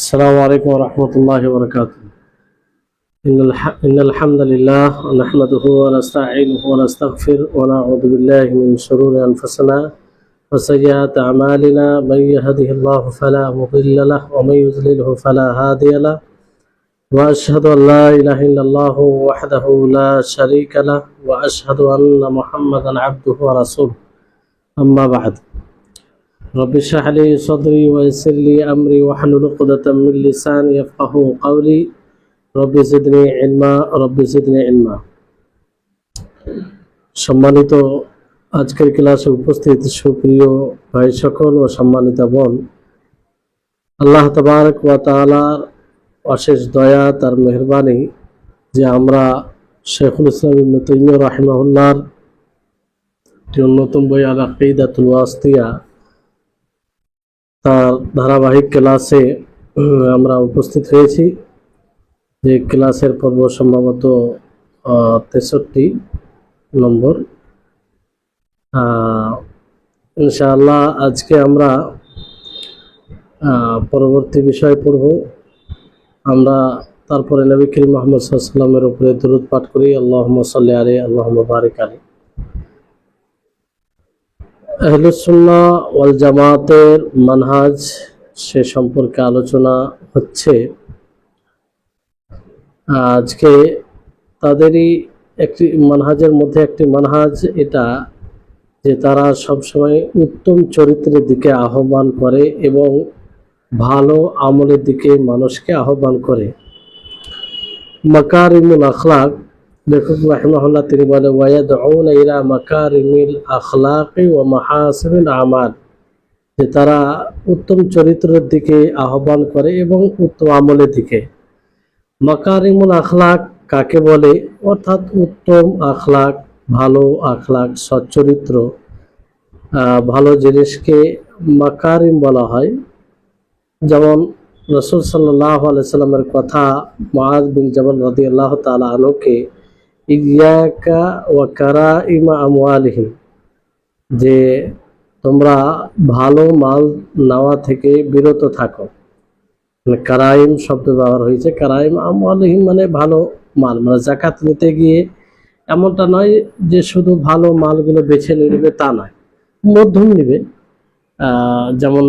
السلام عليكم ورحمة الله وبركاته. إن الحمد لله نحمده ونستعينه ونستغفر ونعوذ بالله من شرور أنفسنا وسيئات أعمالنا. من يهده الله فلا مضل له ومن يضلله فلا هادي له، وأشهد أن لا إله إلا الله وحده لا شريك له، وأشهد أن محمدا عبده ورسوله. أما بعد، رب اشرح لي صدري ويسر لي أمري واحلل عقدة من لساني يفقهوا قولي. رب زدني علما رب زدني علما। সম্মানিত আজকের ক্লাসে উপস্থিত সুপ্রিয় ভাই সকল ও সম্মানিত বোন, আল্লাহ তাবারক ওয়া তাআলার অশেষ দয়া তার মেহেরবানি যে আমরা শেখুল ইসলাম ইবনে তাইমিয়া রাহিমাহুল্লাহর অন্যতম বই আল আকিদাতুল ওয়াসিতিয়া তার ধারাবাহিক ক্লাসে আমরা উপস্থিত হয়েছি। যে ক্লাসের পর্ব সম্ভবত 63 নম্বর। ইনশাআল্লাহ আজকে আমরা পরবর্তী বিষয় পড়ব। আমরা তারপরে নবী করিম মুহাম্মদ সাল্লাল্লাহু আলাইহি ওয়াসাল্লামের উপরে দরুদ পাঠ করি। আল্লাহুম্মা সাল্লি আলাইহি আল্লাহুম্মা বারিক আলাইহি। আহলুস সুন্নাহ ওয়াল জামাতের মানহাজ সে সম্পর্কে আলোচনা হচ্ছে। আজকে তাদেরই একটি মানহাজের মধ্যে একটি মানহাজ এটা যে তারা সবসময় উত্তম চরিত্রের দিকে আহ্বান করে এবং ভালো আমলের দিকে মানুষকে আহ্বান করে। মাকারিমুল আখলাক, লেখক রাহিমাহুল্লাহ তিনি বলে ওয়ায়াদউনা ইলা মাকারিমিল আখলাকি ওয়া মাহাসিনিল আমাল, যে তারা উত্তম চরিত্রের দিকে আহ্বান করে এবং উত্তম আমলের দিকে। মাকারিমুল আখলাক কাকে বলে? অর্থাৎ উত্তম আখলাক, ভালো আখলাক, সচ্চরিত্র, ভালো জিনিসকে মাকারিম বলা হয়। যেমন রাসূল সাল্লাল্লাহু আলাইহি সাল্লামের কথা মুআয বিন জাবাল রাদিয়াল্লাহু তাআলা আনহুকে ইয়াকা ওয়া কারাইমা আমওয়ালিহিম, যে তোমরা ভালো মাল নেওয়া থেকে বিরত থাকো। কারাইম শব্দ ব্যবহার হয়েছে। কারাইম আমওয়ালিহিম মানে ভালো মাল, মানে যাকাত নিতে গিয়ে এমনটা নয় যে শুধু ভালো মালগুলো বেছে নিবে, তা নয়, মধ্যম নিবে। যেমন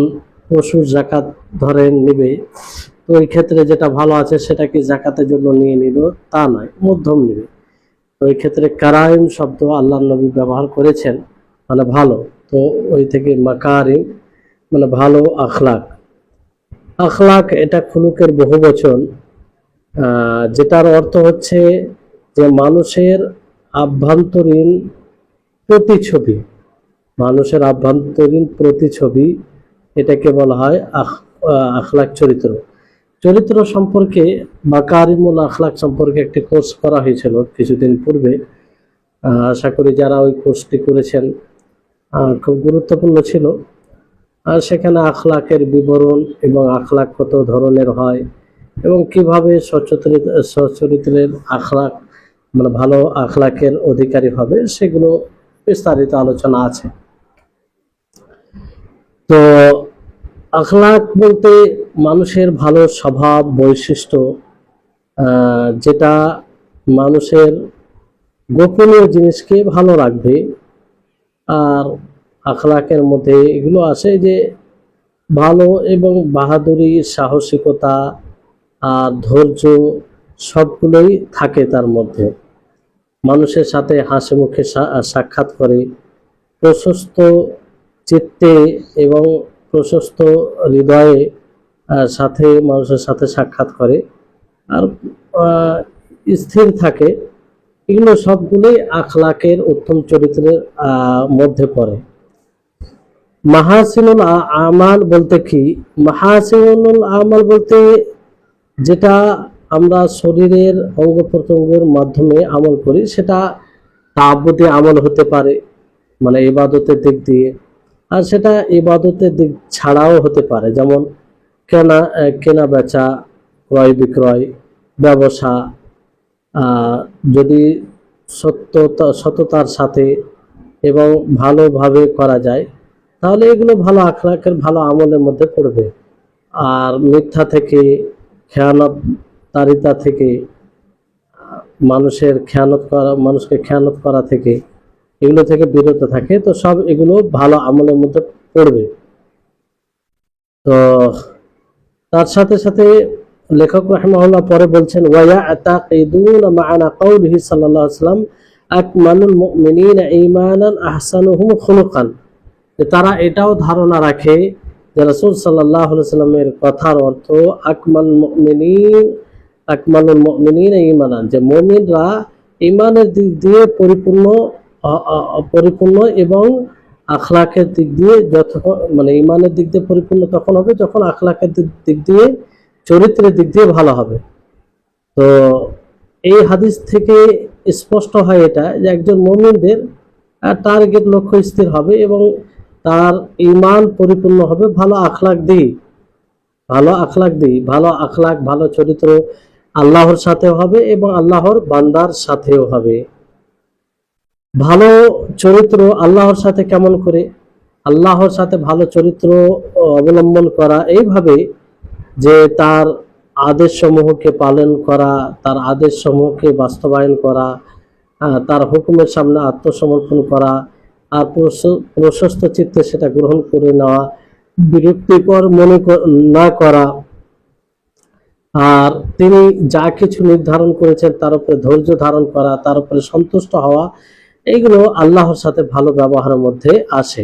পশুর জাকাত ধরেন নিবে, তো ওই ক্ষেত্রে যেটা ভালো আছে সেটাকে জাকাতের জন্য নিয়ে নিল, তা নয়, মধ্যম নিবে। তো ওই ক্ষেত্রে কারাইম শব্দ আল্লাহ নবী ব্যবহার করেছেন, মানে ভালো। তো ওই থেকে মাকারিম মানে ভালো আখলাক। আখলাক এটা খুলুকের বহু বচন, যেটার অর্থ হচ্ছে যে মানুষের আভ্যন্তরীণ প্রতিছবি, মানুষের আভ্যন্তরীণ প্রতিছবি, এটাকে বলা হয় আখলাক চরিত্র। চরিত্র সম্পর্কে মাকারিমুল আখলাক সম্পর্কে একটি কোর্স করা হয়েছিল কিছুদিন পূর্বে। আশা করি যারা ওই কোর্সটি করেছেন খুব গুরুত্বপূর্ণ ছিল। আর সেখানে আখলাকের বিবরণ এবং আখলাক কত ধরনের হয় এবং কিভাবে সচ্চরিত্রের আখলাক মানে ভালো আখলাকের অধিকারী হবে, সেগুলো বিস্তারিত আলোচনা আছে। তো আখলাক বলতে মানুষের ভালো স্বভাব বৈশিষ্ট্য, যেটা মানুষের গোপনীয় জিনিসকে ভালো রাখবে। আর আখলাকের মধ্যে এগুলো আছে যে ভালো এবং বাহাদুরি, সাহসিকতা আর ধৈর্য সবগুলোই থাকে তার মধ্যে। মানুষের সাথে হাসি মুখে সাক্ষাৎ করে, প্রশস্ত চিত্তে এবং প্রশস্ত হৃদয়ে সাথে মানুষের সাথে সাক্ষাৎ করে, আর স্থির থাকে। এগুলো সবগুলোই আখলাকের উত্তম চরিত্রের মধ্যে পড়ে। মাহাসিনুল আমাল বলতে কি? মাহাসিনুল আমাল বলতে যেটা আমরা শরীরের অঙ্গ প্রত্যঙ্গের মাধ্যমে আমল করি, সেটা তাআব্বুদি আমল হতে পারে, মানে ইবাদতের দিক দিয়ে, আর সেটা ইবাদতের দিক ছাড়াও হতে পারে। যেমন কেনা বেচা, ক্রয় বিক্রয়, ব্যবসা যদি সততার সাথে এবং ভালোভাবে করা যায়, তাহলে এগুলো ভালো আখলাকের ভালো আমলের মধ্যে পড়বে। আর মিথ্যা থেকে, খেয়ানতদারিতা থেকে, মানুষকে খেয়ানত করা থেকে, এগুলো থেকে বিরত থাকে। তো সব এগুলো ভালো আমলের মধ্যে পড়বে। তো তার সাথে সাথে লেখক রাহিমাহুল্লাহ পরে বলছেন, ওয়ায়াতাকিদুনা মা'আনা কাউলিহি সাল্লাল্লাহু আলাইহি ওয়াসাল্লাম আকমালুল মুমিনিনা ঈমানান আহসানুহুম খুলুকান। তারা এটাও ধারণা রাখে যে রাসূল সাল্লাল্লাহু আলাইহি ওয়াসাল্লামের কথার অর্থ আকমালুল মুমিনিনা ঈমানান, যে মুমিনরা ঈমানের দিক দিয়ে পরিপূর্ণ এবং আখলাকের দিক দিয়ে মানে ঈমানের দিক দিয়ে পরিপূর্ণ তখন হবে যখন আখলাকের দিক দিয়ে, চরিত্রের দিক দিয়ে ভালো হবে। তো এই হাদিস থেকে স্পষ্ট হয় এটা যে একজন মুমিনদের টার্গেট, লক্ষ্য স্থির হবে এবং তার ঈমান পরিপূর্ণ হবে ভালো আখলাক দিয়ে, ভালো আখলাক, ভালো চরিত্র আল্লাহর সাথেও হবে এবং আল্লাহর বান্দার সাথেও হবে। ভালো চরিত্র আল্লাহর সাথে কেমন করে? আল্লাহর সাথে ভালো চরিত্র অবলম্বন করা এইভাবে যে তার আদেশ সমূহকে পালন করা, তার আদেশ সমূহকে বাস্তবায়ন করা, তার হুকুমের সামনে আত্মসমর্পণ করা, আর প্রশস্ত চিত্তে সেটা গ্রহণ করে নেওয়া, বিরক্তিকর মনে না করা, আর তিনি যা কিছু নির্ধারণ করেছেন তার উপরে ধৈর্য ধারণ করা, তার উপরে সন্তুষ্ট হওয়া, এইগুলো আল্লাহর সাথে ভালো ব্যবহারের মধ্যে আসে।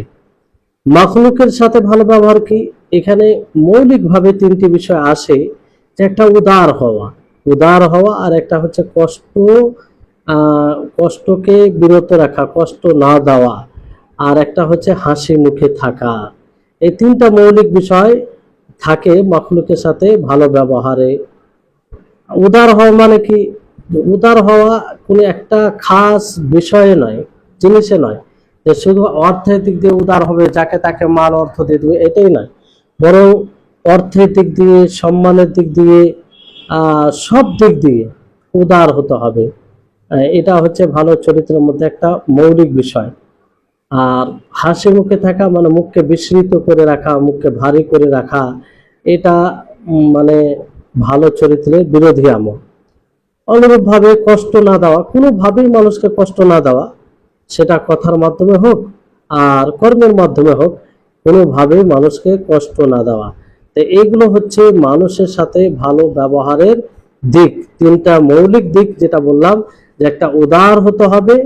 মাখলুকের সাথে ভালো ব্যবহার কি? এখানে মৌলিকভাবে তিনটি বিষয় আসে, যে একটা উদার হওয়া, আর একটা হচ্ছে কষ্টকে বিরত রাখা, কষ্ট না দেওয়া, আর একটা হচ্ছে হাসি মুখে থাকা। এই তিনটা মৌলিক বিষয় থাকে মাখলুকের সাথে ভালো ব্যবহারে। উদার হওয়া মানে কি? উদার হওয়া কোনো একটা খাস বিষয়ে নয়, জিনিসে নয়, যে শুধু অর্থের দিক দিয়ে উদার হবে, যাকে তাকে মাল অর্থ দিয়ে দেবে, এটাই নয়, বরং অর্থের দিক দিয়ে, সম্মানের দিক দিয়ে, সব দিক দিয়ে উদার হতে হবে। এটা হচ্ছে ভালো চরিত্রের মধ্যে একটা মৌলিক বিষয়। আর হাসি মুখে থাকা মানে মুখকে বিস্মিত করে রাখা, মুখকে ভারী করে রাখা, এটা মানে ভালো চরিত্রের বিরোধী আমল। অনুরূপভাবে কষ্ট না দেওয়া, কোনোভাবেই মানুষকে কষ্ট না দেওয়া, সেটা কথার মাধ্যমে হোক আর কর্মের মাধ্যমে হোক, কোনোভাবেই মানুষকে কষ্ট না দেওয়া। তো এইগুলো হচ্ছে মানুষের সাথে ভালো ব্যবহারের দিক, তিনটা মৌলিক দিক যেটা বললাম, যে একটা উদার হতে হবে,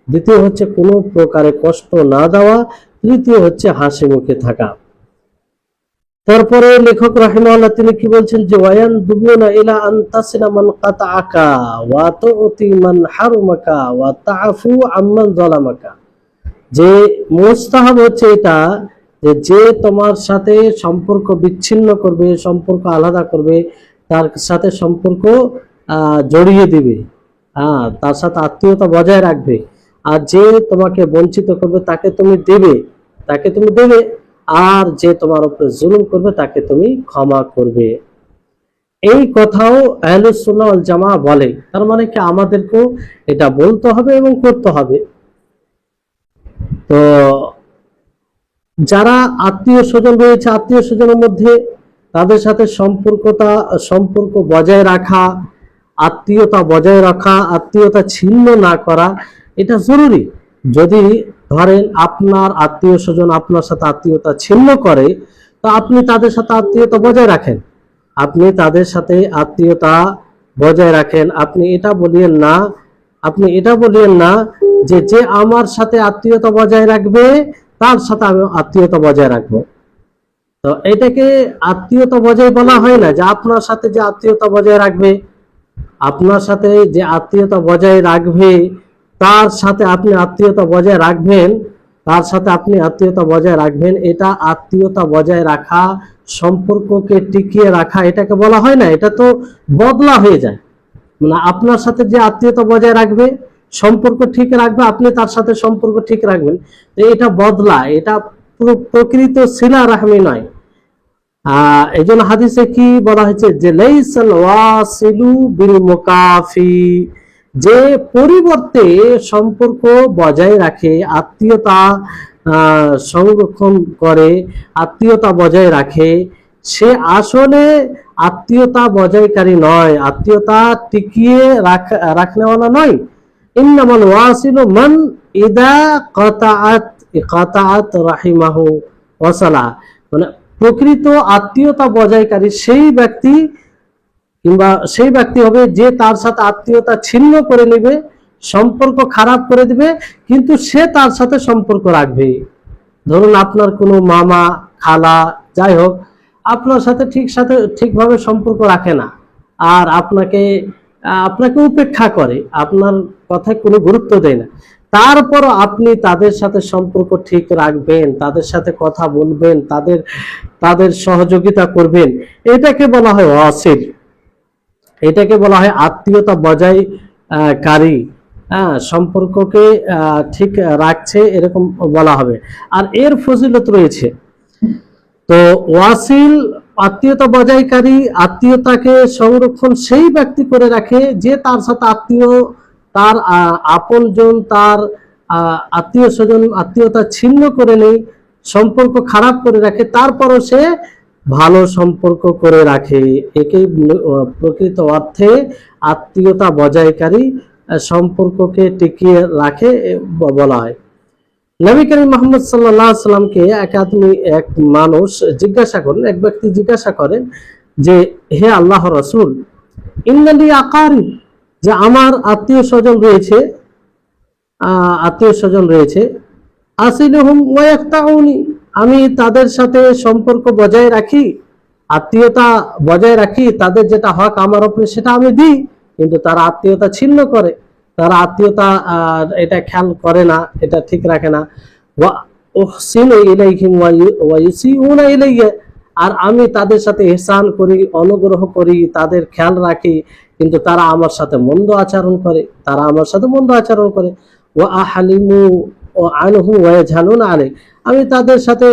দ্বিতীয় হচ্ছে কোনো প্রকারে কষ্ট না দেওয়া, তৃতীয় হচ্ছে হাসি মুখে থাকা। তারপরে লেখক রাহিমাহুল্লাহ তিনি কি বলছেন, যে ওয়ায়ান দুবুনা ইলা আন তাসিলা মান কাতাআকা ওয়া তুতি মান হারুমাকা ওয়া তাআফু আম্মান যালামাকা। যে মুস্তাহাব হচ্ছে এটা, যে তোমার সাথে সম্পর্ক বিচ্ছিন্ন করবে, সম্পর্ক আলাদা করবে, তার সাথে সম্পর্ক জড়িয়ে দিবে, তার সাথে আত্মীয়তা বজায় রাখবে, আর যে তোমাকে বঞ্চিত করবে তাকে তুমি দেবে, আর যে তোমার উপরে জুলুম করবে তাকে তুমি ক্ষমা করবে। এই কথাও আহলুস সুন্নাহ ওয়াল জামাআহ বলে। তার মানে কি আমাদেরকেও এটা বলতে হবে এবং করতে হবে। তো যারা আত্মীয় স্বজন রয়েছে, আত্মীয় স্বজনের মধ্যে তাদের সাথে সম্পর্ক বজায় রাখা, আত্মীয়তা ছিন্ন না করা, এটা জরুরি। যদি ধরেন আপনার আত্মীয় স্বজন আপনার সাথে আত্মীয়তা ছিন্ন করে, তো আপনি তাদের সাথে আত্মীয়তা বজায় রাখেন, আপনি এটা বলিয়েন না যে আমার সাথে আত্মীয়তা বজায় রাখবে তার সাথে আমি আত্মীয়তা বজায় রাখবো। তো এটাকে আত্মীয়তা বজায় বলা হয় না, যে আপনার সাথে যে আত্মীয়তা বজায় রাখবে তার সাথে আপনি আত্মীয়তা বজায় রাখবেন, এটা আত্মীয়তা বজায় রাখা, সম্পর্ককে টিকিয়ে রাখা, এটাকে বলা হয় না। এটা তো বদলা হয়ে যায়। মানে আপনার সাথে যে আত্মীয়তা বজায় রাখবে, সম্পর্ক ঠিক রাখবে, আপনি তার সাথে সম্পর্ক ঠিক রাখবেন, এটা বদলা, এটা প্রকৃত সিলা রাহমি নয়। এই জন্য হাদিসে কি বলা হয়েছে, যে লাইসাল ওয়াসিলু বিল মুকাফি, যে পরিবর্তে সম্পর্ক বজায় রাখে, আত্মীয়তা সংরক্ষণ করে, আত্মীয়তা বজায় রাখে, সে আসলে আত্মীয়তা বজায়কারী নয়, আত্মীয়তা টিকিয়ে রাখনেওয়ালা নয়। ইন্নামাল ওয়াসিলু মান ইদা কাতাআত রাহিমাহু ওয়াসালা, মানে প্রকৃত আত্মীয়তা বজায়কারী সেই ব্যক্তি কিংবা সেই ব্যক্তি হবে যে তার সাথে আত্মীয়তা ছিন্ন করে নেবে, সম্পর্ক খারাপ করে দিবে, কিন্তু সে তার সাথে সম্পর্ক রাখবে। ধরুন আপনার কোনো মামা খালা যাই হোক আপনার সাথে ঠিকভাবে সম্পর্ক রাখে না, আর আপনাকে উপেক্ষা করে, আপনার কথায় কোনো গুরুত্ব দেয় না, তারপরও আপনি তাদের সাথে সম্পর্ক ঠিক রাখবেন, তাদের সাথে কথা বলবেন, তাদের সহযোগিতা করবেন, এটাকে বলা হয় ওয়াসিল, এটাকে বলা হয় আত্মীয়তা বজায়কারী। সম্পর্ককে ঠিক রাখছে এরকম বলা হবে। আর এর ফজিলত রয়েছে। তো ওয়াসিল আত্মীয়তা বজায়কারী, আত্মীয়তাকে সংরক্ষণ সেই ব্যক্তি করে রাখে যে তার সাথে তার আপনজন, তার আত্মীয় স্বজন আত্মীয়তা ছিন্ন করে নেই, সম্পর্ক খারাপ করে রাখে, তারপরও সে ভালো সম্পর্ক করে রাখে। একেই প্রকৃত অর্থে আত্মীয়তা বজায়কারী, সম্পর্ককে টিকিয়ে রাখে বলা হয়। নবী করিম মুহাম্মদ সাল্লাল্লাহু আলাইহি সাল্লামকে এক মানুষ জিজ্ঞাসা করেন, এক ব্যক্তি জিজ্ঞাসা করেন যে হে আল্লাহর রাসূল, ইন্নালি আকারিব, যে আমার আত্মীয় স্বজন রয়েছে, আসিলুহুম ওয়া ইয়াকতাউনি, আমি তাদের সাথে সম্পর্ক বজায় রাখি, আত্মীয়তা বজায় রাখি, তাদের যেটা হক আমার উপরে সেটা আমি দিই, কিন্তু তারা আত্মীয়তা ছিন্ন করে, তারা আত্মীয়তা এটা খেয়াল করে না, এটা ঠিক রাখে না। ওয়া উহসিনু ইলাইহিম ওয়া ইউসিউনা ইলাইয়া, আর আমি তাদের সাথে ইহসান করি, অনুগ্রহ করি, তাদের খেয়াল রাখি, কিন্তু তারা আমার সাথে মন্দ আচরণ করে। ওয়া আহলিমু আনহু ওয়া ইয়াজহালুনা আলাই, আমি তাদের সাথে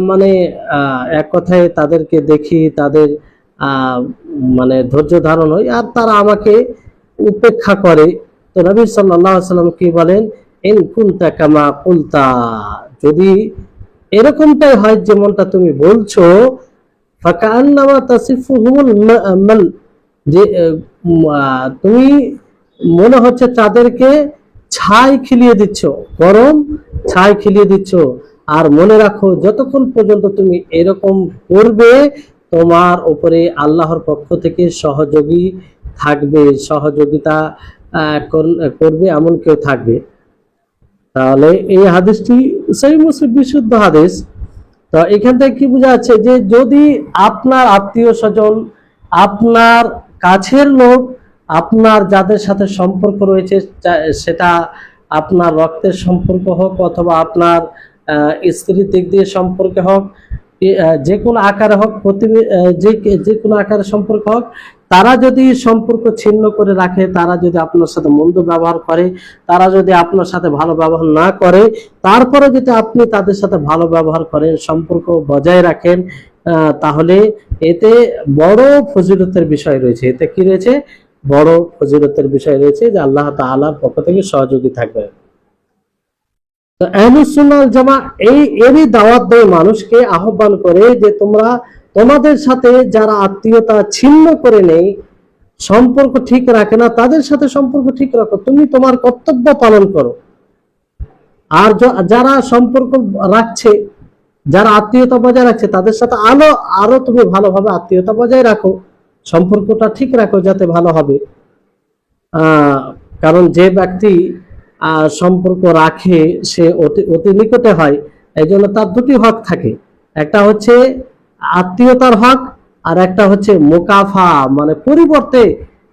মানে এক কথায় তাদেরকে দেখি, তাদের মানে ধৈর্য ধারণ হয়, আর তারা আমাকে উপেক্ষা করে। তো নবী সাল্লাল্লাহু আলাইহি ওয়াসাল্লাম কি বলেন, ইন কুনতা কামা কুলতা, যদি এরকমটাই হয় যেমনটা তুমি বলছো, ফাকান্নামা তাসিফুহুমুল মাল, যে তুমি মনে হচ্ছে তাদেরকে ছাই খিলিয়ে দিচ্ছ, গরম ছাই খিলিয়ে দিচ্ছ। আর মনে রাখো, যতক্ষণ পর্যন্ত তুমি এরকম করবে, তোমার উপরে আল্লাহর পক্ষ থেকে সহযোগী থাকবে, সহযোগিতা করবে এমন কেউ থাকবে। তাহলে এই হাদিসটি সহিহ মুসলিম বিশুদ্ধ হাদিস। তো এখান থেকে কি বোঝা যাচ্ছে যে যদি আপনার আত্মীয় স্বজন, আপনার কাছের লোক, আপনার যাদের সাথে সম্পর্ক রয়েছে, সেটা আপনার রক্তের সম্পর্ক হোক অথবা আপনার স্ত্রীর দিক দিয়ে সম্পর্ক হোক, যে কোনো আকারে হোক, যে কোনো আকারে সম্পর্ক হোক, তারা যদি সম্পর্ক ছিন্ন করে রাখে, তারা যদি আপনার সাথে মন্দ ব্যবহার করে, তারা যদি আপনার সাথে ভালো ব্যবহার না করে, তারপরে যদি আপনি তাদের সাথে ভালো ব্যবহার করেন, সম্পর্ক বজায় রাখেন, তাহলে এতে বড় ফজিলতের বিষয় রয়েছে। এতে কি রয়েছে? বড় ফজিলতের বিষয় রয়েছে, যে আল্লাহ তাআলার পক্ষ থেকে সহযোগী থাকবে। তো আহলুস সুন্নাহ ওয়াল জামাত এরই দাওয়াত দেয় মানুষকে, আহ্বান করে যে তোমরা তোমাদের সাথে যারা আত্মীয়তা ছিন্ন করে নেই, সম্পর্ক ঠিক রাখে না, তাদের সাথে সম্পর্ক ঠিক রাখো, তুমি তোমার কর্তব্য পালন করো। আর যারা সম্পর্ক রাখছে, যারা আত্মীয়তা বজায় রাখছে, তাদের সাথে আরো তুমি ভালোভাবে আত্মীয়তা বজায় রাখো, সম্পর্কটা ঠিক রাখো, যাতে ভালো হবে। কারণ যে ব্যক্তি সম্পর্ক রাখে সে অতি নিকটে হয়, এই জন্য তার দুটি হক থাকে, একটা হচ্ছে আত্মীয়তার হক, আর একটা হচ্ছে মুকাফা, মানে পরিবর্তে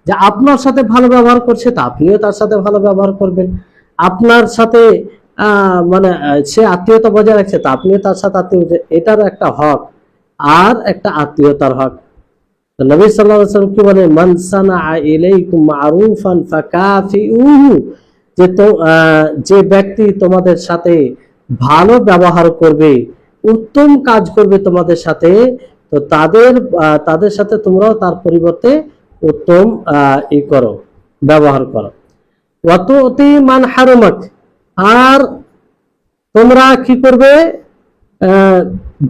যে আপনার সাথে ভালো ব্যবহার করছে, তা আপনিও তার সাথে ভালো ব্যবহার করবেন। আপনার সাথে মানে সে আত্মীয়তা বজায় রাখছে, তা আপনিও তার সাথে এটার একটা হক, আর একটা আত্মীয়তার হক। নবী সাল্লাল্লাহু আলাইহি ওয়াসাল্লাম কি বলে, মান সানাআ ইলাইকুম মারুফান ফাকাফিউহু, যে ব্যক্তি তোমাদের সাথে ভালো ব্যবহার করবে, উত্তম কাজ করবে তোমাদের সাথে, তো তাদের সাথে তোমরাও তার পরিবর্তে উত্তম ব্যবহার করো। ওয়াতুতি মান হারামাক, আর তোমরা কি করবে,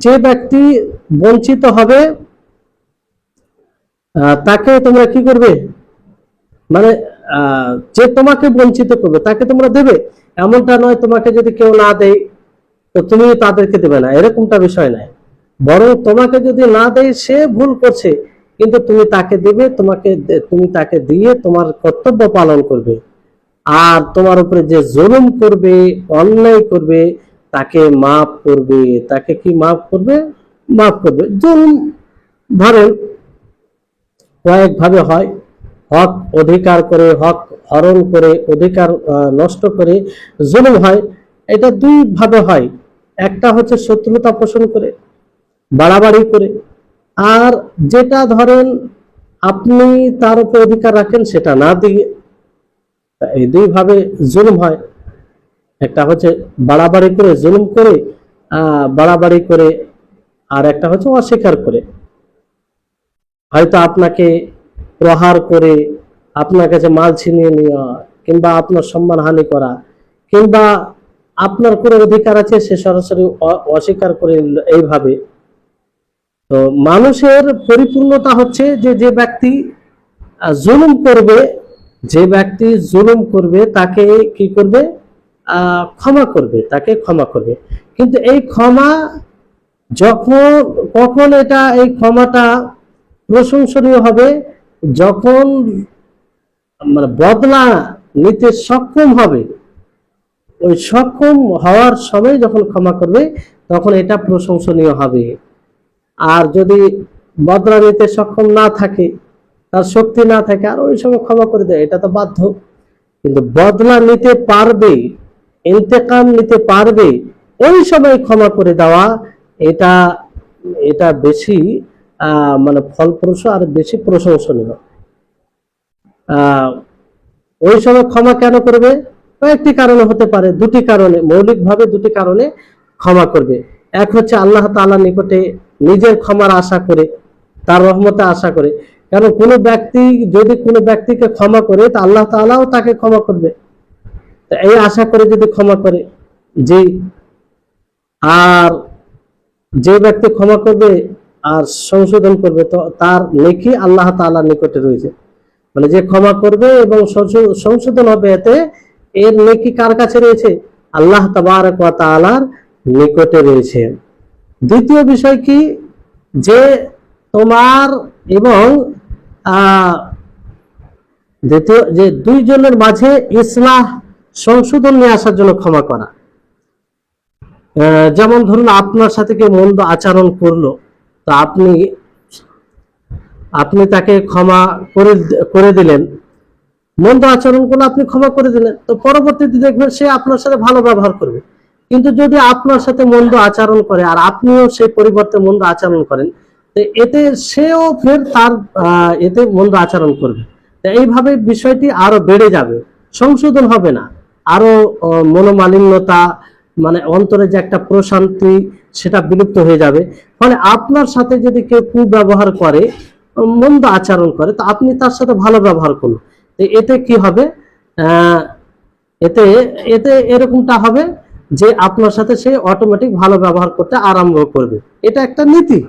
যে ব্যক্তি বঞ্চিত হবে তাকে তোমরা কি করবে, মানে যে তোমাকে বঞ্চিত করবে তাকে তোমরা দেবে, এমনটা নয় তোমাকে যদি কেউ না দেয় তো তুমি তাদেরকে দেবে না, এরকমটা বিষয় নাই। বরং তোমাকে যদি না দেয় সে ভুল করছে, কিন্তু তুমি তাকে দেবে, তুমি তাকে দিয়ে তোমার কর্তব্য পালন করবে। আর তোমার উপরে যে জুলুম করবে, অন্যায় করবে, তাকে মাফ করবে। তাকে কি মাফ করবে? মাফ করবে। জুলুম ধরেন কয়েক ভাবে হয়, হক অধিকার করে, হক হরণ করে, অধিকার নষ্ট করে জুলুম হয়। এটা দুই ভাবে হয়, একটা হচ্ছে শত্রুতা পোষণ করে, বাড়াবাড়ি করে, আর যেটা ধরেন আপনি তার উপর অধিকার রাখেন সেটা না দিয়ে। এই দুই ভাবে জুলুম হয়, একটা হচ্ছে বাড়াবাড়ি করে জুলুম করে, বাড়াবাড়ি করে, আর একটা হচ্ছে অস্বীকার করে। হয়তো আপনাকে প্রহার করে আপনার কাছে মাল ছিনিয়ে নেওয়া, কিংবা আপনার সম্মানহানি করা, কিংবা আপনার কোনো অধিকার আছে সে সরাসরি অস্বীকার করে নিল। এইভাবে তো মানুষের পরিপূর্ণতা হচ্ছে যে যে ব্যক্তি জুলুম করবে, যে ব্যক্তি জুলুম করবে তাকে কি করবে? ক্ষমা করবে, তাকে ক্ষমা করবে। কিন্তু এই ক্ষমা যখন, কখন এই ক্ষমাটা প্রশংসনীয় হবে? যখন মানে বদলা নিতে সক্ষম হবে, ওই সক্ষম হওয়ার সময় যখন ক্ষমা করবে তখন এটা প্রশংসনীয় হবে। আর যদি বদলা নিতে সক্ষম না থাকে, তার শক্তি না থাকে, আর ওই সময় ক্ষমা করে দেয়, এটা তো বাধ্য। কিন্তু বদলা নিতে পারবে, ইন্তেকাম নিতে পারবে, ওই সময় ক্ষমা করে দেওয়া, এটা এটা বেশি মানে ফলপ্রসূ আর বেশি প্রশংসনীয়। ওই সময় ক্ষমা কেন করবে? কয়েকটি কারণে হতে পারে, দুটি কারণে, মৌলিকভাবে দুটি কারণে ক্ষমা করবে। এক হচ্ছে আল্লাহ তাআলার নিকটে নিজের ক্ষমার আশা করে, তার রহমতে আশা করে। কারণ কোনো ব্যক্তি যদি কোনো ব্যক্তিকে ক্ষমা করে তা আল্লাহ তাআলাও তাকে ক্ষমা করবে, এই আশা করে যদি ক্ষমা করে। যে আর যে ব্যক্তি ক্ষমা করবে আর সংশোধন করবে তো তার নেকি আল্লাহ তাআলার নিকটে রয়েছে। মানে যে ক্ষমা করবে এবং সংশোধন হবে, এতে এর নেকি কার কাছে রয়েছে? আল্লাহ তাবারক ওয়া তাআলার নিকটে রয়েছে। দ্বিতীয় বিষয় কি? যে তোমার এবং দ্বিতীয় যে দুইজনের মাঝে ইসলাহ, সংশোধন নিয়ে আসার জন্য ক্ষমা করা। যেমন ধরুন আপনার সাথে কেউ মন্দ আচরণ করলো, তো আপনি তাকে ক্ষমা করে দিলেন, মন্দ আচরণ করলে আপনি ক্ষমা করে দিলেন, তো পরবর্তীতে দেখবেন সে আপনার সাথে ভালো ব্যবহার করবে। কিন্তু যদি আপনার সাথে মন্দ আচরণ করে আর আপনিও সেই পরিবর্তে মন্দ আচরণ করেন, তো এতে সেও ফের তার এতে মন্দ আচরণ করবে। তো এইভাবে বিষয়টি আরো বেড়ে যাবে, সংশোধন হবে না, আরো মনোমালিন্যতা, মানে অন্তরে যে একটা প্রশান্তি, সেটা বিলুপ্ত হয়ে যাবে। ফলে আপনার সাথে যদি কেউ কুব্যবহার করে, মন্দ আচরণ করে, তো আপনি তার সাথে ভালো ব্যবহার করুন। এতে কি হবে? এতে এতে এরকমটা হবে যে আপনার সাথে সে অটোমেটিক ভালো ব্যবহার করতে আরম্ভ করবে। এটা একটা নীতি।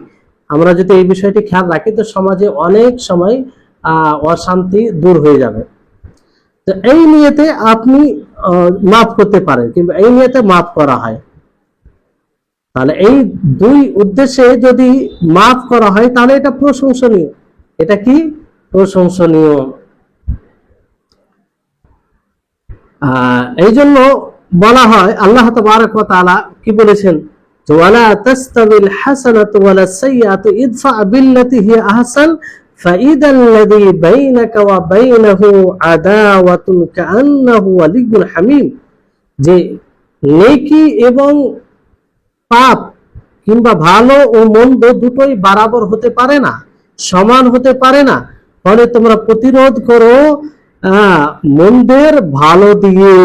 আমরা যদি এই বিষয়টি খেয়াল রাখি তো সমাজে অনেক সময় অশান্তি দূর হয়ে যাবে। তো এই নিয়তে আপনি মাফ করতে পারেন, কিংবা এই নিয়তে মাফ করা হয়, তাহলে এই দুই উদ্দেশ্যে যদি মাফ করা হয় তাহলে এটা প্রশংসনীয়। এটা কি? প্রশংসনীয়। এই জন্য বলা হয়, আল্লাহ তাবারক ওয়া তাআলা কি বলেছেন? ওয়ালা তাস্তাবিল হাসানাতু ওয়ালা সাইয়্যাতু ইদফা বিল্লাতি হিয়া আহসান ফাইদাল্লাযী বাইনাকা ওয়া বাইনাহু আদাওয়াতুন কাআন্নাহু ওয়ালিয়্যুন হামীম। যে নেকি এবং পাপ কিংবা ভালো ও মন্দ দুটোই বরাবর হতে পারে না, সমান হতে পারে না। ফলে তোমরা প্রতিরোধ করো মন্দের ভালো দিয়ে।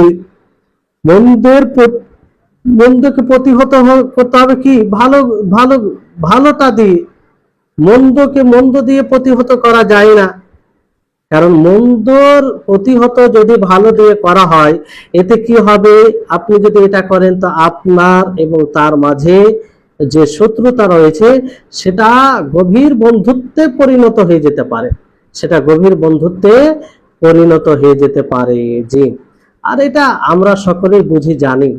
মন্দকে প্রতিহত করতে হবে কি? ভালোটা দিয়ে। মন্দকে মন্দ দিয়ে প্রতিহত করা যায় না, কারণ মন্দর প্রতিহত যদি ভালো দিয়ে করা হয়, এতে কি হবে? আপনি যদি এটা করেন তো আপনার এবং তার মাঝে যে শত্রুতা রয়েছে সেটা গভীর বন্ধুত্বে পরিণত হয়ে যেতে পারে, সেটা গভীর বন্ধুত্বে পরিণত হয়ে যেতে পারে। জি, আর এটা আমরা সকলেই বুঝি জানি।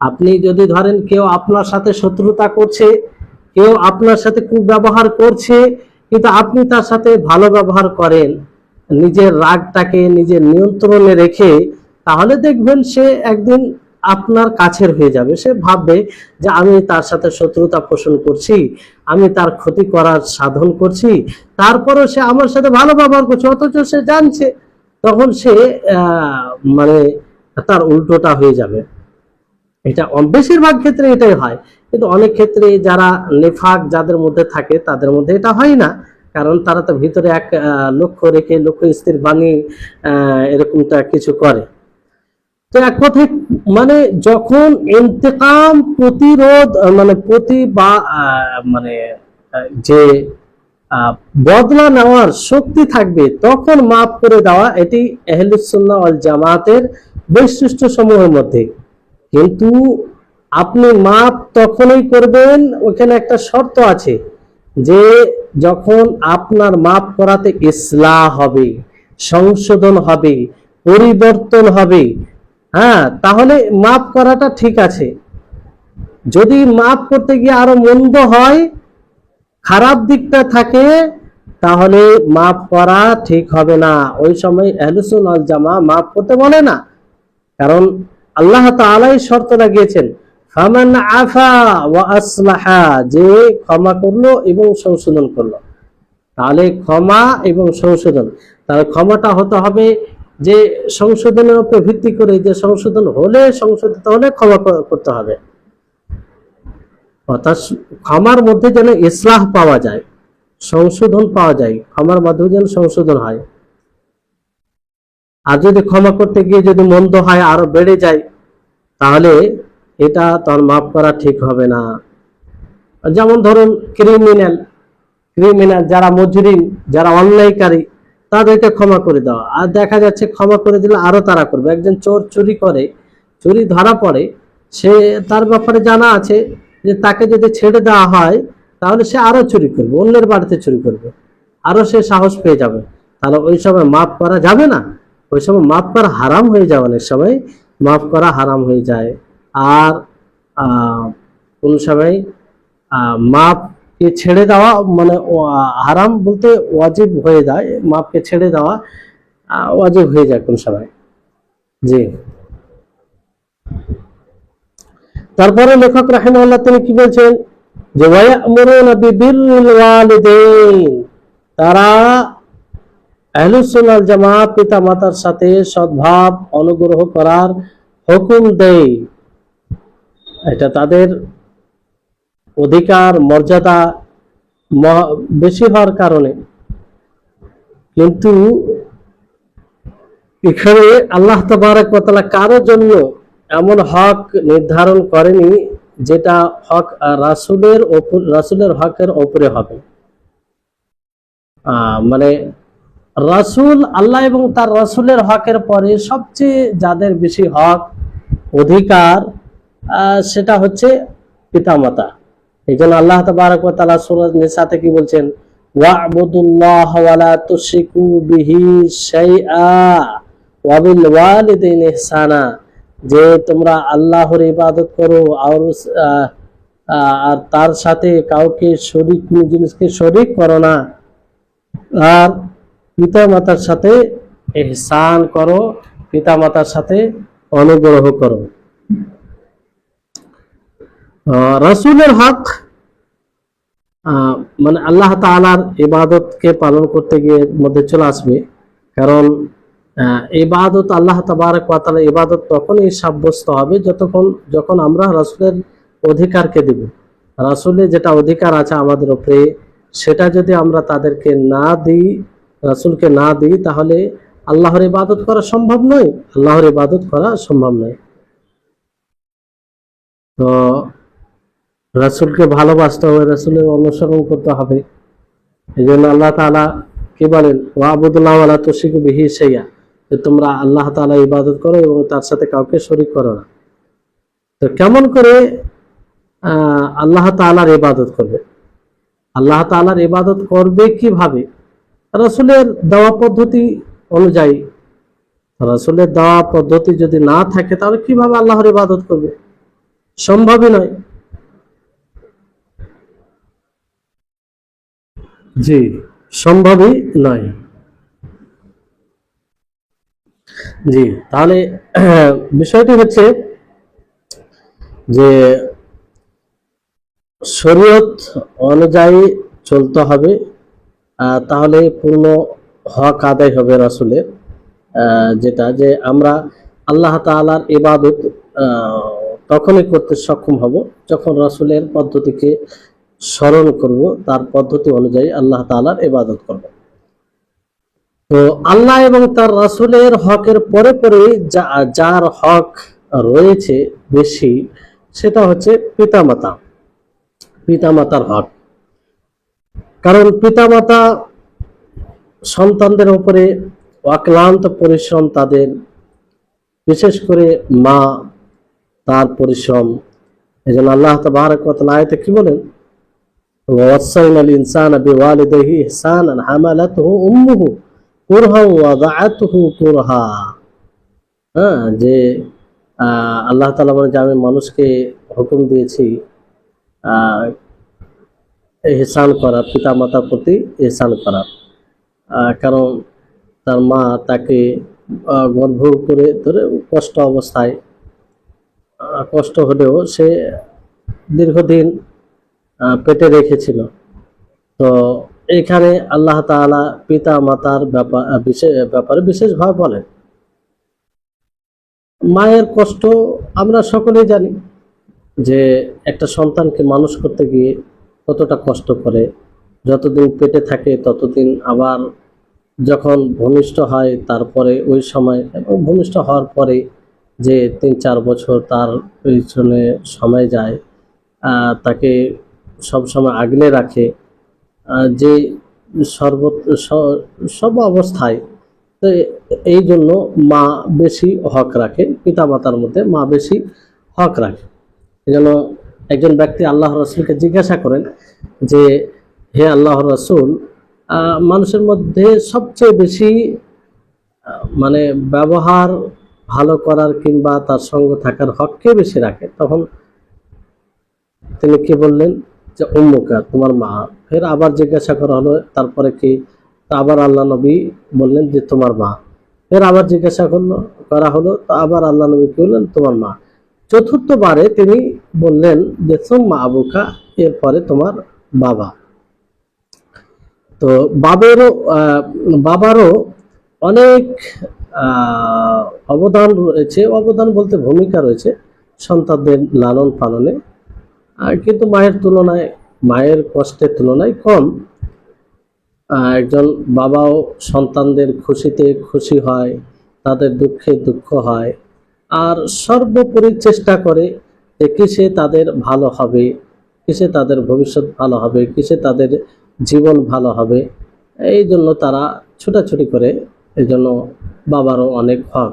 আপনি যদি ধরেন কেউ আপনার সাথে শত্রুতা করছে, কেউ আপনার সাথে কুব্যবহার করছে, কিন্তু আপনি তার সাথে ভালো ব্যবহার করেন, নিজের রাগটাকে নিজের নিয়ন্ত্রণে রেখে, তাহলে দেখবেন সে একদিন আপনার কাছের হয়ে যাবে। সে ভাববে যে আমি তার সাথে শত্রুতা পোষণ করছি, আমি তার ক্ষতি করার সাধন করছি, তারপরেও সে আমার সাথে ভালো ব্যবহার করছে, অথচ সে জানছে, তখন সে মানে তার উল্টোটা হয়ে যাবে। এটা বেশিরভাগ ক্ষেত্রে এটাই হয়, কিন্তু অনেক ক্ষেত্রে যারা নেফাক যাদের মধ্যে থাকে তাদের মধ্যে এটা হয় না, কারণ তারা তো ভিতরে এক লক্ষ্য রেখে লক্ষ্য স্থির বানিয়ে এরকমটা কিছু করে। তো এক কথায় মানে যখন ইন্তেকাম প্রতিরোধ মানে মানে যে বদলা নেওয়ার শক্তি থাকবে, তখন মাফ করে দেওয়া, এটি আহলুস সুন্নাহ ওয়াল জামাতের বৈশিষ্ট্য সমূহের মধ্যে। কিন্তু আপনি মাপ তখনই করবেন, ওখানে একটা শর্ত আছে, যে যখন আপনার মাপ করাতে ইসলাহ হবে, সংশোধন হবে, পরিবর্তন হবে, হ্যাঁ, তাহলে মাপ করাটা ঠিক আছে। যদি মাপ করতে গিয়ে আরো মন্দ হয়, খারাপ দিকটা থাকে, তাহলে মাপ করা ঠিক হবে না। ওই সময় আহলুস সুন্নাহ ওয়াল জামাত মাপ করতে বলে না, কারণ আল্লাহ তাআলাই শর্ত লাগিয়েছেন, ফামান আফা ওয়া আসলাহা, যে ক্ষমা করলো এবং সংশোধন করলো। তাহলে ক্ষমা এবং সংশোধন, তাহলে ক্ষমাটা হতে হবে যে সংশোধনের উপর ভিত্তি করে, যে সংশোধন হলে, সংশোধিত হলে ক্ষমা করতে হবে। অর্থাৎ ক্ষমার মধ্যে যেন ইসলাহ পাওয়া যায়, সংশোধন পাওয়া যায়, ক্ষমার মাধ্যমে যেন সংশোধন হয়। আর যদি ক্ষমা করতে গিয়ে যদি মন্দ হয়, আরো বেড়ে যায়, তাহলে এটা তার মাফ করা ঠিক হবে না। যেমন ধরুন ক্রিমিনাল যারা মুজরিম, যারা অন্যায়কারী, তাদেরকে ক্ষমা করে দেওয়া, আর দেখা যাচ্ছে ক্ষমা করে দিলে আরো তারা করবে। একজন চোর চুরি করে, চুরি ধরা পড়ে, সে তার ব্যাপারে জানা আছে যে তাকে যদি ছেড়ে দেওয়া হয় তাহলে সে আরো চুরি করবে, অন্যের বাড়িতে চুরি করবে, আরো সে সাহস পেয়ে যাবে। তাহলে ওই সময় মাফ করা যাবে না, ওই সময় মাফ করা হারাম হয়ে যায়, অনেক সময় মাফ করা হারাম হয়ে যায়। আর কোন সময় মাফকে ছেড়ে দেওয়া মানে হারাম বলতে ওয়াজিব হয়ে যায়, মাফকে ছেড়ে দেওয়া ওয়াজিব হয়ে যায় কোন সময়। জি, তারপরে লেখক রাহিমাহুল্লাহ তিনি কি বলছেন, যে ওয়ায়ামুরুনা বিবিররিল ওয়ালিদাইন, তারা আহলুস সুন্নাহ ওয়াল জামাত পিতা মাতার সাথে সদ্ভাব অনুগ্রহ করার হুকুম দেয়। এটা তাদের অধিকার মর্যাদা বেশি হওয়ার কারণে। কিন্তু এখানে আল্লাহ তাবারক ওয়া তাআলা কারো জন্য এমন হক নির্ধারণ করেনি যেটা হক রাসূলের হকের উপরে হবে। মানে রাসূল, আল্লাহ এবং তার রাসূলের হকের পরে সবচেয়ে যাদের বেশি হক অধিকার, সেটা হচ্ছে পিতামাতা। এই জন্য আল্লাহ তাবারক ওয়া তাআলা সূরা নিসাতে কি বলছেন, ওয়া'বুদুল্লাহ ওয়া লা তুশরিকু বিহি শাইআ ওয়া বিল ওয়ালিদাইনি ইহসানা, যে তোমরা আল্লাহর ইবাদত করো আর তার সাথে কাউকে শরীক, কোনো জিনিসকে শরীক করো না, আর পিতা মাতার সাথে ইহসান করো, পিতা মাতার সাথে অনুগ্রহ করো। রাসূলের হক মানে আল্লাহ তাআলার ইবাদতকে পালন করতে গিয়ে মধ্যে চলে আসবে, কারণ ইবাদত আল্লাহ তাবারক ওয়া তাআলা ইবাদত তখনই সাব্যস্ত হবে যখন আমরা রাসূলের অধিকারকে দেব। রাসূলের যেটা অধিকার আছে আমাদের উপরে, সেটা যদি আমরা তাদেরকে না দিই, রাসূলকে না দিই, তাহলে আল্লাহর ইবাদত করা সম্ভব নয়, আল্লাহর ইবাদত করা সম্ভব নয়। তো রাসূলকে ভালোবাসতে হবে, রাসূলের অনুসরণ করতে হবে। এই জন্য আল্লাহ তাআলা কি বলেন, ওয়া'বুদুল্লাহ ওয়া লা তুশরিকু বিহি শাইআ, যে তোমরা আল্লাহ তাআলা ইবাদত করো এবং তার সাথে কাউকে শরীক করো না। তো কেমন করে আল্লাহ তাআলার ইবাদত করবে। আল্লাহ তাআলার ইবাদত করবে কিভাবে? রাসূলের দেওয়া পদ্ধতি অনুযায়ী। রাসূলের দেওয়া পদ্ধতি যদি না থাকে তাহলে কিভাবে আল্লাহর ইবাদত করবে? সম্ভবই নয়। জি, সম্ভবই নয়। জি, তাহলে বিষয়টি হচ্ছে যে শরীয়ত অনুযায়ী চলতে হবে, তাহলে পূর্ণ হক আদায় হবে রাসূলের। যেটা যে আমরা আল্লাহ তাআলার ইবাদত তখনই করতে সক্ষম হব যখন রাসূলের পদ্ধতিকে স্মরণ করব, তার পদ্ধতি অনুযায়ী আল্লাহ তাআলার ইবাদত করব। তো আল্লাহ এবং তার রাসূলের হকের পরে পরে যার হক রয়েছে বেশি, সেটা হচ্ছে পিতামাতা, পিতামাতার হক। কারণ পিতামাতা সন্তানদের উপরে অক্লান্ত পরিশ্রম তাদের, বিশেষ করে মা, তার পরিশ্রম। এই জন্য আল্লাহ তাবারক ওয়া তাআলা আয়াতে কি বলেন? ওয়াসাইনাল ইনসানা বিওয়ালিদাইহি ইহসানান হামালাতুহু উম্মুহু কুরহা ওয়া ওয়াদাআতুহু কুরহা। যে আল্লাহ তাআলা বলেন যে আমি মানুষকে হুকুম দিয়েছি ইহসান করা, পিতা মাতার প্রতি ইহসান করা। কারণ তার মা তাকে গর্ভ করে ধরে কষ্ট অবস্থায়, কষ্ট হলেও সে দীর্ঘদিন পেটে রেখেছিল। তো এখানে আল্লাহ তাআলা পিতা মাতার ব্যাপারে বিশেষভাবে বলেন। মায়ের কষ্ট আমরা সকলেই জানি, যে একটা সন্তানকে মানুষ করতে গিয়ে কতটা কষ্ট করে। যতদিন পেটে থাকে ততদিন, আবার যখন ভূমিষ্ঠ হয় তারপরে ওই সময়, এবং ভূমিষ্ঠ হওয়ার পরে যে ৩-৪ বছর তার পিছনে সময় যায়, তাকে সব সময় আগলে রাখে, যে সব অবস্থায়। তো এই জন্য মা বেশি হক রাখে, পিতামাতার মধ্যে মা বেশি হক রাখে। এই জন্য একজন ব্যক্তি আল্লাহ রাসূলকে জিজ্ঞাসা করেন যে, হে আল্লাহর রাসূল, মানুষের মধ্যে সবচেয়ে বেশি মানে ব্যবহার ভালো করার কিংবা তার সঙ্গে থাকার হক কে বেশি রাখে? তখন তিনি কি বললেন? যে উম্মুকা, তোমার মা। ফের আবার জিজ্ঞাসা করা হলো, তারপরে কি? তো আবার আল্লাহ নবী বললেন যে তোমার মা। ফের আবার জিজ্ঞাসা করা হলো, তো আবার আল্লাহ নবী কি বললেন? তোমার মা। চতুর্থবারে তিনি বললেন যে সুম্মা আবুকা, এরপরে তোমার বাবা। তো বাবারও অনেক অবদান রয়েছে, অবদান বলতে ভূমিকা রয়েছে সন্তানদের লালন পালনে, কিন্তু মায়ের তুলনায়, মায়ের কষ্টের তুলনায় কম। একজন বাবাও সন্তানদের খুশিতে খুশি হয়, তাদের দুঃখে দুঃখ হয়, আর সর্বোপরি চেষ্টা করে যে কিসে তাদের ভালো হবে, কিসে তাদের ভবিষ্যৎ ভালো হবে, কিসে তাদের জীবন ভালো হবে। এই জন্য তারা ছুটাছুটি করে। এই জন্য বাবারও অনেক হক।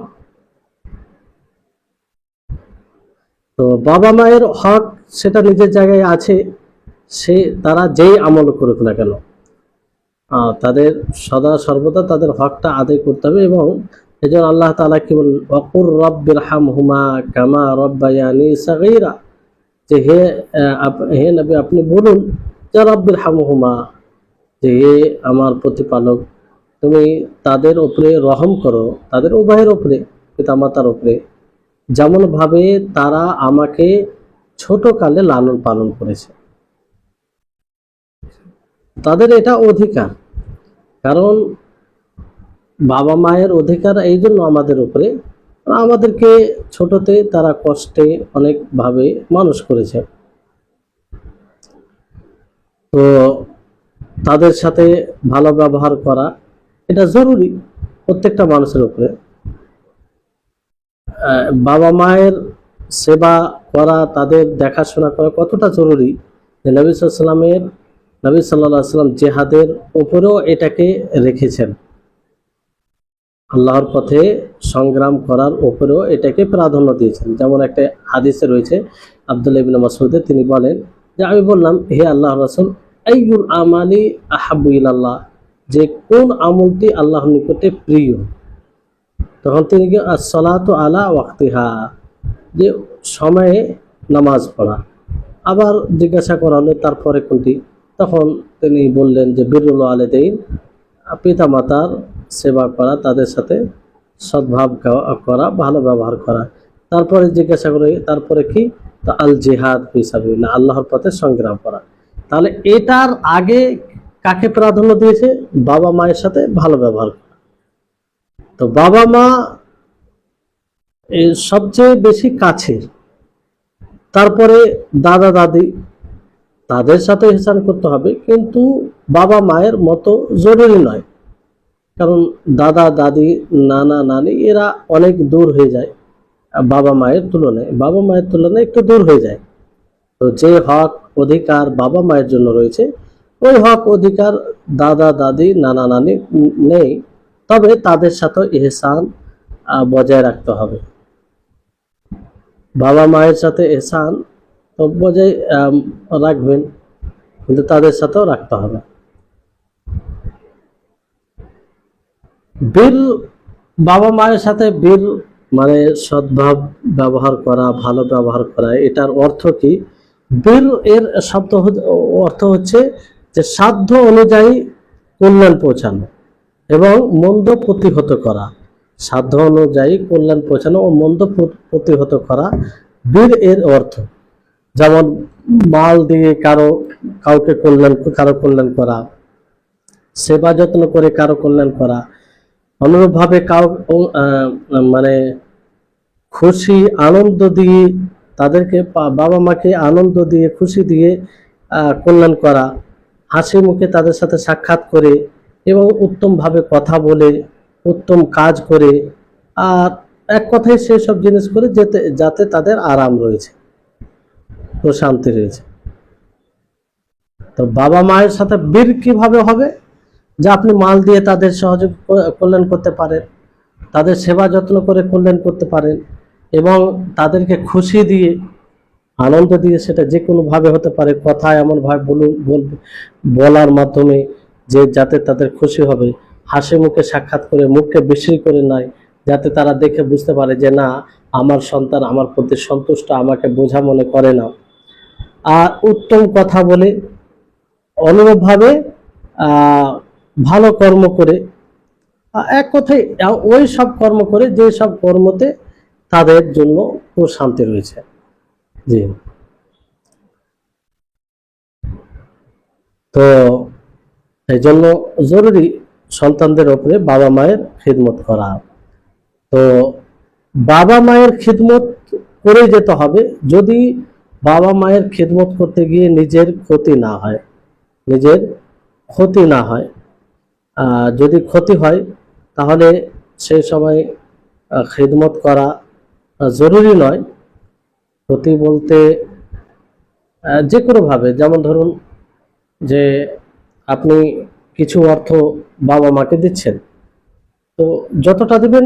তো বাবা মায়ের হক সেটা নিজের জায়গায় আছে, তারা যেই আমল করুক না কেন, তাদের সদা সর্বদা তাদের হকটা আদায় করতে হবে। এবং এই জন্য আল্লাহ তাআলা কি বলেন? ওয়াকুর রাব্বিরহামহুমা কামা রাব্বায়ানি সাগীরা, যে হে নবী, আপনি বলুন যে রাব্বিরহামহুমা, যে হে আমার প্রতিপালক, তুমি তাদের উপরে রহম করো, তাদের উভয়ের উপরে, পিতামাতার উপরে, যেমন ভাবে তারা আমাকে ছোট কালে লালন পালন করেছে। তাদের এটা অধিকার, কারণ বাবা মায়ের অধিকার এই জন্য আমাদের উপরে, আমাদেরকে ছোটতে তারা কষ্টে অনেকভাবে মানুষ করেছে। তো তাদের সাথে ভালো ব্যবহার করা এটা জরুরি প্রত্যেকটা মানুষের উপরে। বাবা মায়ের সেবা করা, তাদের দেখাশোনা করা কতটা জরুরি, যে নবী সাল্লাল্লাহু আলাইহি ওয়াসাল্লাম জিহাদের উপরেও এটাকে রেখেছেন। আল্লাহর পথে সংগ্রাম করার উপরেও এটাকে প্রাধান্য দিয়েছেন। যেমন একটা হাদিসে রয়েছে আব্দুল্লাহ ইবনে মাসউদের, তিনি বলেন যে আমি বললাম, হে আল্লাহর রাসূল, আইয়ুল আমালি আহাব্বু ইলাল্লাহ, যে কোন আমলটি আল্লাহর নিকটে প্রিয়? তখন তিনি কি as-সালাতু আলা ওয়াক্তিহা, যে সময়ে নামাজ পড়া। আবার জিজ্ঞাসা করা হলো তারপরে কোনটি? তখন তিনি বললেন যে বিরুল ওয়ালিদাইন, পিতা মাতার সেবা করা, তাদের সাথে সদ্ভাব করা, ভালো ব্যবহার করা। তারপরে জিজ্ঞাসা করে তারপরে কি? তো আল জিহাদ ফি সাবিলিল্লাহ, আল্লাহর পথে সংগ্রাম করা। তাহলে এটার আগে কাকে প্রাধান্য দিয়েছে? বাবা মায়ের সাথে ভালো ব্যবহার করা। তো বাবা মা এর সবচেয়ে বেশি কাছের, তারপরে দাদা দাদি, তাদের সাথে ইহসান করতে হবে, কিন্তু বাবা মায়ের মতো জরুরি নয়। কারণ দাদা দাদি, নানা নানি এরা অনেক দূর হয়ে যায় বাবা মায়ের তুলনায় একটু দূর হয়ে যায়। তো যে হক অধিকার বাবা মায়ের জন্য রয়েছে, ওই হক অধিকার দাদা দাদি নানা নানি নেই। তবে তাদের সাথে ইহসান বজায় রাখতে হবে। বাবা মায়ের সাথে ইহসান তো বজায় রাখবেন, কিন্তু তাদের সাথেও রাখতে হবে। বীর, বাবা মায়ের সাথে বীর মানে সদ্ভাব ব্যবহার করা, ভালো ব্যবহার করা। এটার অর্থ কি? বীর এর অর্থ হচ্ছে যে সাধ্য অনুযায়ী কল্যাণ পৌঁছানো এবং মন্দ প্রতিহত করা। সাধ্য অনুযায়ী কল্যাণ পৌঁছানো ও মন্দ প্রতিহত করা বীর এর অর্থ। যেমন মাল দিয়ে কারো কল্যাণ করা, সেবা যত্ন করে কারো কল্যাণ করা। অনুরূপভাবে মানে খুশি আনন্দ দিয়ে তাদেরকে, বাবা মাকে আনন্দ দিয়ে খুশি দিয়ে কল্যাণ করা, হাসি মুখে তাদের সাথে সাক্ষাৎ করে এবং উত্তমভাবে কথা বলে, উত্তম কাজ করে, আর এক কথায় সেসব জিনিস করে যাতে তাদের আরাম রয়েছে, প্রশান্তি রয়েছে। তো বাবা মায়ের সাথে বীর কিভাবে হবে? যে আপনি মাল দিয়ে তাদের সহযোগ কল্যাণ করতে পারেন, তাদের সেবা যত্ন করে কল্যাণ করতে পারেন, এবং তাদেরকে খুশি দিয়ে আনন্দ দিয়ে, সেটা যে কোনোভাবে হতে পারে, কথা এমনভাবে বলার মাধ্যমে যে যাতে তাদের খুশি হবে, হাসি মুখে সাক্ষাৎ করে, মুখকে বিশ্রী করে নয়, যাতে তারা দেখে বুঝতে পারে যে না, আমার সন্তান আমার প্রতি সন্তুষ্ট, আমাকে বোঝা মনে করে না। আর উত্তম কথা বলে, অনুরূপভাবে ভালো কর্ম করে, এক কথায় ওই সব কর্ম করে যে সব কর্মতে তাদের জন্য প্রশান্তি রয়েছে। জি, তো এই জন্য জরুরি সন্তানদের উপরে বাবা মায়ের খিদমত করা। তো বাবা মায়ের খিদমত করে যেতে হবে। যদি বাবা মায়ের খিদমত করতে গিয়ে নিজের ক্ষতি না হয়, যদি ক্ষতি হয় তাহলে সেই সময় খিদমত করা জরুরি নয়। ক্ষতি বলতে যে কোনোভাবে, যেমন ধরুন যে আপনি কিছু অর্থ বাবা মাকে দিচ্ছেন, তো যতটা দেবেন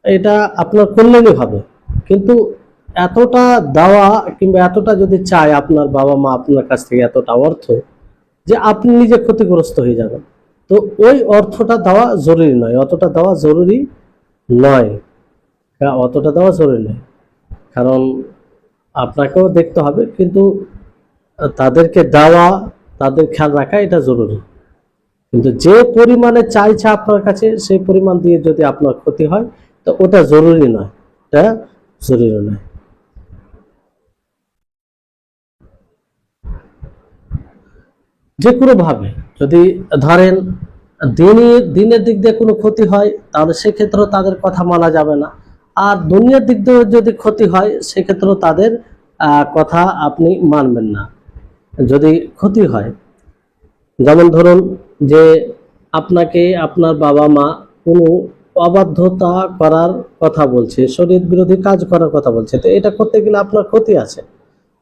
এটা আপনার কল্যাণই হবে, কিন্তু এতটা দেওয়া কিংবা এতটা যদি চায় আপনার বাবা মা আপনার কাছ থেকে এতটা অর্থ, যে আপনি নিজে ক্ষতিগ্রস্ত হয়ে যাবেন, তো ওই অর্থটা দেওয়া জরুরি নয়, অতটা দেওয়া জরুরি নয়। কারণ আপনাকেও দেখতে হবে, কিন্তু তাদেরকে দেওয়া, তাদের খেয়াল রাখা এটা জরুরি। কিন্তু যে পরিমাণে চাইছে আপনার কাছে, সেই পরিমাণ দিয়ে যদি আপনার ক্ষতি হয়, তো ওটা জরুরি নয়। যে কোনো ভাবে যদি ধরেন দিনের দিক দিয়ে কোনো ক্ষতি হয়, তাহলে সেক্ষেত্রেও তাদের কথা মানা যাবে না। আর দুনিয়ার দিক দিয়ে যদি ক্ষতি হয়, সেক্ষেত্রেও তাদের কথা আপনি মানবেন না। যদি ক্ষতি হয়, যেমন ধরুন যে আপনাকে আপনার বাবা মা কোনো অবাধ্যতা করার কথা বলছে, শরীয়ত বিরোধী কাজ করার কথা বলছে, তো এটা করতে গেলে আপনার ক্ষতি আছে,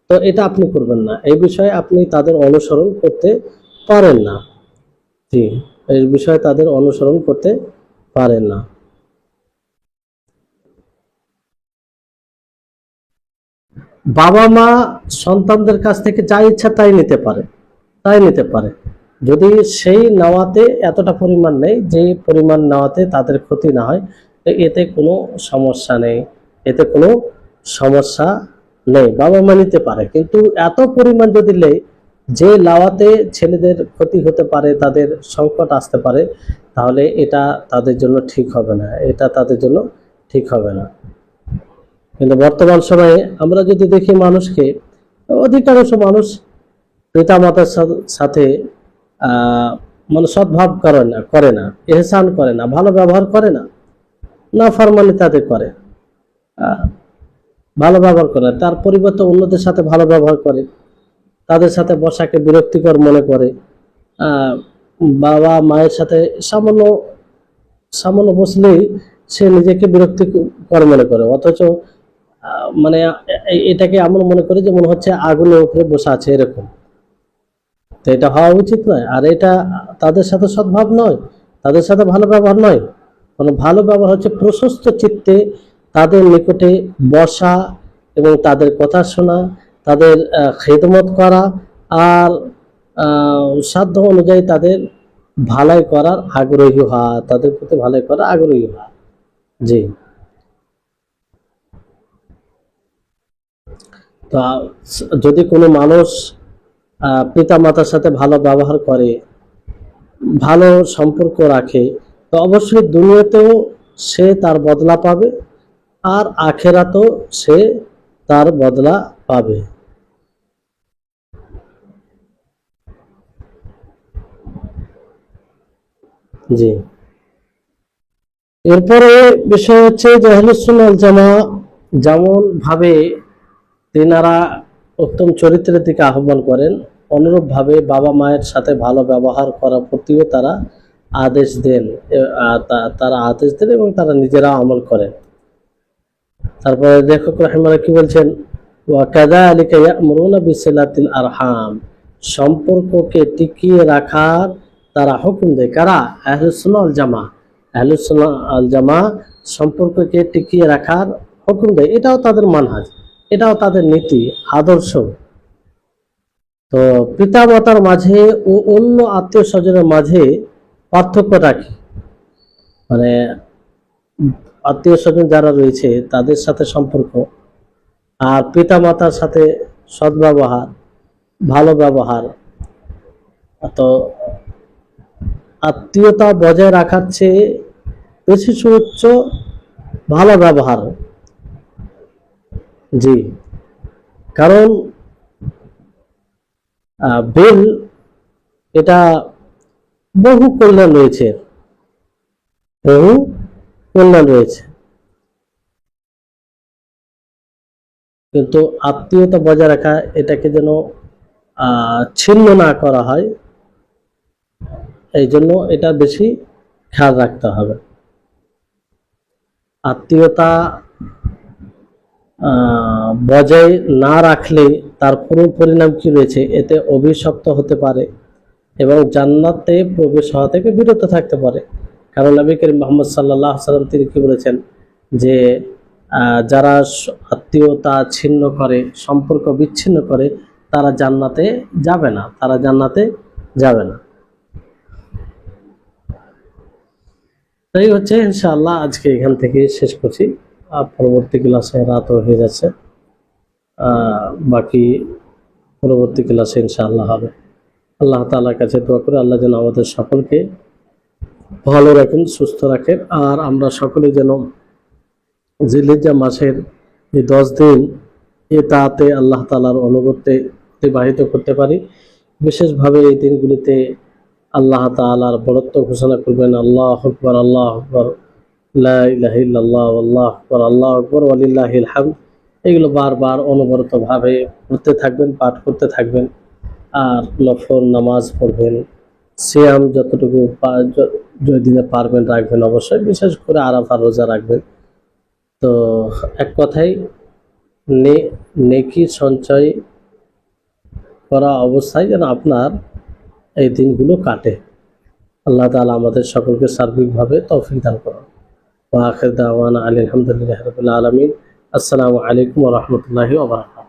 তো এটা আপনি করবেন না। এই বিষয়ে আপনি তাদের অনুসরণ করতে পারেন না। জি, এই বিষয়ে তাদের অনুসরণ করতে পারেন না। বাবা মা সন্তানদের কাছ থেকে যা ইচ্ছা তাই নিতে পারে যদি সেই নেওয়াতে এতটা পরিমাণ নেই যে পরিমাণ নেওয়াতে তাদের ক্ষতি না হয়, এতে কোনো সমস্যা নেই, এতে কোনো সমস্যা নেই, বাবা মা নিতে পারে। কিন্তু এত পরিমাণ যদি নেই যে লাওয়াতে ছেলেদের ক্ষতি হতে পারে, তাদের সংকট আসতে পারে, তাহলে এটা তাদের জন্য ঠিক হবে না, এটা তাদের জন্য ঠিক হবে না। কিন্তু বর্তমান সময়ে আমরা যদি দেখি মানুষকে, অধিকাংশ মানুষ পিতামাতার সাথে মানে সদ্ভাব করে না, ইহসান করে না, ভালো ব্যবহার করে না, না ফরমানি তাদের করে, ভালো ব্যবহার করে না। তার পরিবর্তে অন্যদের সাথে ভালো ব্যবহার করে, তাদের সাথে বসাকে বিরক্তিকর মনে করে, বাবা মায়ের সাথে সামান্য সামান্য বসলেই সে নিজেকে বিরক্তিকর মনে করে, অথচ মানে এটাকে এমন মনে করে যে মনে হচ্ছে আগুনের উপরে বসে আছে এরকম। তো এটা হওয়া উচিত নয়, আর এটা তাদের সাথে সদ্ভাব নয়, তাদের সাথে ভালো ব্যবহার নয়। কোনো ভালো ব্যবহার হচ্ছে প্রশস্ত চিত্তে তাদের নিকটে বসা এবং তাদের কথা শোনা, তাদের খেদমত করা, আর সাধ্য অনুযায়ী তাদের ভালাই করার আগ্রহী হওয়া, তাদের প্রতি ভালাই করার আগ্রহী হওয়া। জি, তো যদি কোনো মানুষ পিতা মাতার সাথে ভালো ব্যবহার করে, ভালো সম্পর্ক রাখে, তো অবশ্যই দুনিয়াতেও সে তার বদলা পাবে, আর আখেরাতেও সে তার বদলা পাবে। জি, এরপরে বিষয় হচ্ছে যে আহলুস সুন্নাহ ওয়াল জামাআহ যেমন ভাবে তেনারা উত্তম চরিত্রের দিকে আহ্বান করেন, অনুরূপভাবে বাবা মায়ের সাথে ভালো ব্যবহার করার প্রতিও তারা আদেশ দেন, তারা আদেশ দেন এবং তারা নিজেরা আমল করেন। তারপরে লেখক রাহিমাহুল্লাহ কি বলছেন, ওয়া কাযালিকা ইয়া'মুরুনা বিসিলাতিল আরহাম, সম্পর্ককে টিকিয়ে রাখার তারা হুকুম দেয়। কারা? আহলুস সুন্নাহ ওয়াল জামাআহ। আহলুস সুন্নাহ ওয়াল জামাআহ সম্পর্ককে টিকিয়ে রাখার হুকুম দেয়, এটাও তাদের মানহাজ, এটাও তাদের নীতি আদর্শ। তো পিতা মাতার মাঝে ও অন্য আত্মীয় স্বজনের মাঝে পার্থক্যটা কি? মানে আত্মীয় স্বজন যারা রয়েছে তাদের সাথে সম্পর্ক, আর পিতা মাতার সাথে সদ্ব্যবহার, ভালো ব্যবহার। তো আত্মীয়তা বজায় রাখার চেয়ে বেশি সুউচ্চ ভালো ব্যবহার। জি, কারণ বিল এটা বহু কল্যাণ রয়েছে, বহু কল্যাণ রয়েছে, কিন্তু আত্মীয়তা বজায় রাখা, এটাকে যেন ছিন্ন না করা হয়, এই জন্য এটা বেশি খেয়াল রাখতে হবে। আত্মীয়তা বজায় না রাখলে তার কোনো পরিণাম কি রয়েছে, এতে অভিশপ্ত হতে পারে এবং জান্নাতে প্রবেশ হওয়া থেকে বিরত থাকতে পারে। কারণ নবী করিম মুহাম্মদ সাল্লাল্লাহু আলাইহি ওয়াসাল্লাম তিনি কি বলেছেন যে যারা আত্মীয়তা ছিন্ন করে, সম্পর্ক বিচ্ছিন্ন করে, তারা জান্নাতে যাবে না, তারা জান্নাতে যাবে না। তাই হচ্ছে ইনশাআল্লাহ আজকে এখান থেকে শেষ করছি, পরবর্তী ক্লাসে রাতও হয়ে যাচ্ছে, বাকি পরবর্তী ক্লাসে ইনশাআল্লাহ হবে। আল্লাহ তাআলার কাছে দোয়া করে আল্লাহ যেন আমাদের সকলকে ভালো রাখেন, সুস্থ রাখেন, আর আমরা সকলে যেন জিলহিজ্জা মাসের এই 10 দিন তাতে আল্লাহ তাআলার অনুগত্যে অতিবাহিত করতে পারি। বিশেষভাবে এই দিনগুলিতে আল্লাহ তাআলার বরত্ব ঘোষণা করবেন, আল্লাহু আকবার, আল্লাহু আকবার, লা ইলাহা ইল্লাল্লাহ, আল্লাহু আকবার, আল্লাহু আকবার, ওয়ালিল্লাহিল হামদ। এগুলো বারবার অনবরতভাবে পড়তে থাকবেন, পাঠ করতে থাকবেন, আর নফল নামাজ পড়বেন, সিয়াম যতটুকু দিনে পারবেন রাখবেন, অবশ্যই বিশেষ করে আরাফার রোজা রাখবেন। তো এক কথায় নেকি সঞ্চয় করা অবস্থায় যেন আপনার এই দিনগুলো কাটে। আল্লাহ তাআলা আমাদের সকলকে সার্বিকভাবে তৌফিক দান করুন। ওয়া আখির দাওয়ানা আলহামদুলিল্লাহি রাব্বিল আলামিন। আসসালামু আলাইকুম ওয়া রাহমাতুল্লাহি ওয়া বারাকাতুহু।